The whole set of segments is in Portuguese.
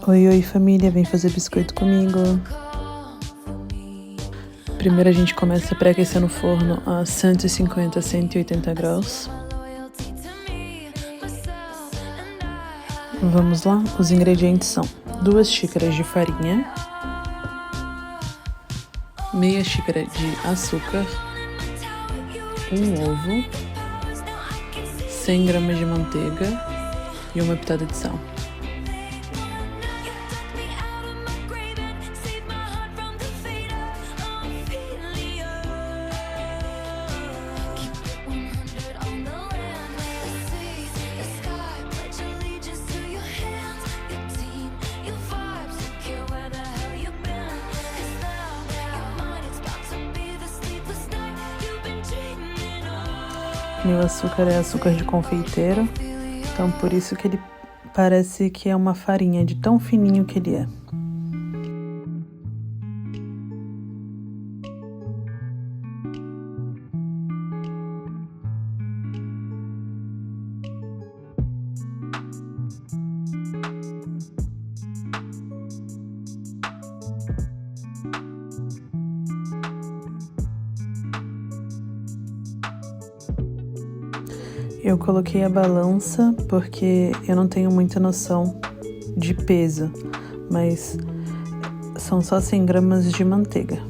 Oi, oi família, vem fazer biscoito comigo. Primeiro a gente começa pré-aquecendo o forno a 150 a 180 graus. Vamos lá? Os ingredientes são 2 xícaras de farinha, meia xícara de açúcar, um ovo, 100 gramas de manteiga e uma pitada de sal. Meu açúcar é açúcar de confeiteiro, então por isso que ele parece que é uma farinha, de tão fininho que ele é. Eu coloquei a balança porque eu não tenho muita noção de peso, mas são só 100 gramas de manteiga.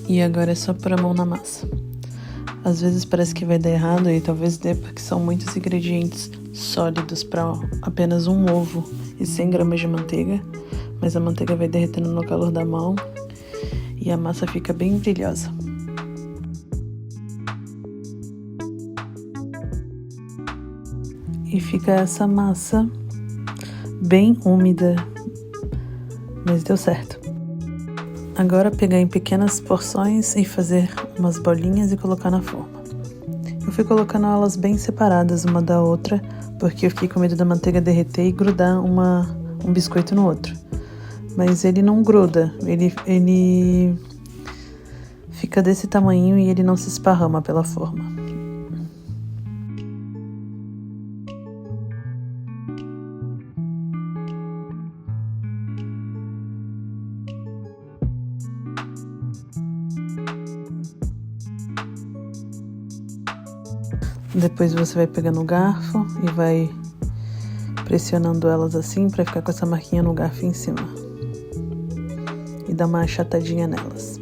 E agora é só pôr a mão na massa. Às vezes parece que vai dar errado e talvez dê porque são muitos ingredientes sólidos para apenas um ovo e 100 gramas de manteiga, mas a manteiga vai derretendo no calor da mão e a massa fica bem brilhosa. E fica essa massa bem úmida, mas deu certo. Agora pegar em pequenas porções e fazer umas bolinhas e colocar na forma. Eu fui colocando elas bem separadas uma da outra, porque eu fiquei com medo da manteiga derreter e grudar um biscoito no outro. Mas ele não gruda, ele fica desse tamanho e ele não se esparrama pela forma. Depois você vai pegando o garfo e vai pressionando elas assim para ficar com essa marquinha no garfo em cima. E dar uma achatadinha nelas.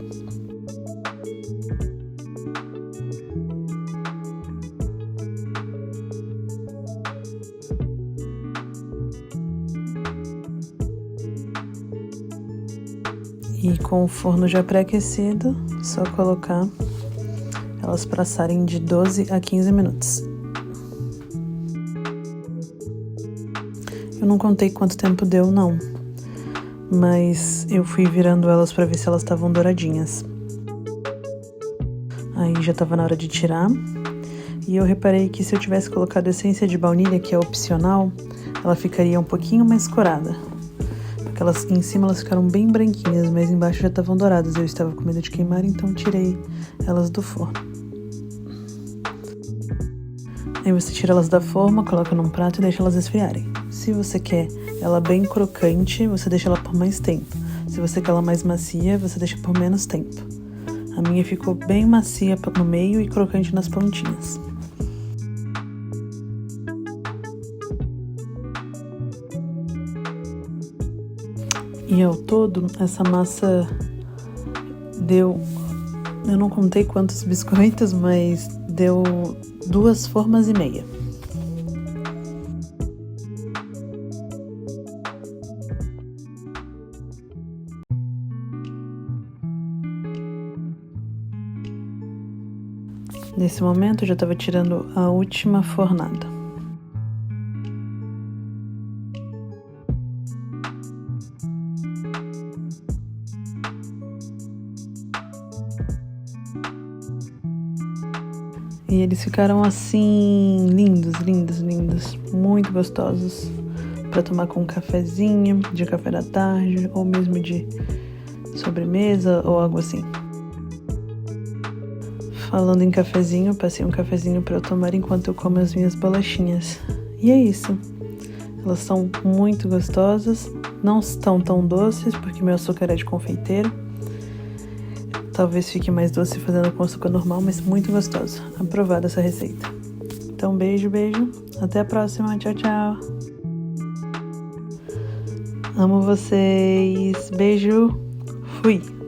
E com o forno já pré-aquecido, só colocar elas para assarem de 12 a 15 minutos. Eu não contei quanto tempo deu, não. Mas eu fui virando elas para ver se elas estavam douradinhas. Aí já estava na hora de tirar. E eu reparei que se eu tivesse colocado essência de baunilha, que é opcional, ela ficaria um pouquinho mais corada. Porque elas, em cima elas ficaram bem branquinhas, mas embaixo já estavam douradas. Eu estava com medo de queimar, então tirei elas do forno. Aí você tira elas da forma, coloca num prato e deixa elas esfriarem. Se você quer ela bem crocante, você deixa ela por mais tempo. Se você quer ela mais macia, você deixa por menos tempo. A minha ficou bem macia no meio e crocante nas pontinhas. E ao todo, essa massa deu... Eu não contei quantos biscoitos, mas deu 2 formas e meia. Nesse momento eu já estava tirando a última fornada. E eles ficaram assim, lindos, lindos, lindos, muito gostosos para tomar com um cafezinho, de café da tarde, ou mesmo de sobremesa ou algo assim. Falando em cafezinho, passei um cafezinho para eu tomar enquanto eu como as minhas bolachinhas. E é isso. Elas são muito gostosas, não estão tão doces porque meu açúcar é de confeiteiro. Talvez fique mais doce fazendo com açúcar normal, mas muito gostoso. Aprovada essa receita. Então, beijo, beijo. Até a próxima. Tchau, tchau. Amo vocês. Beijo. Fui.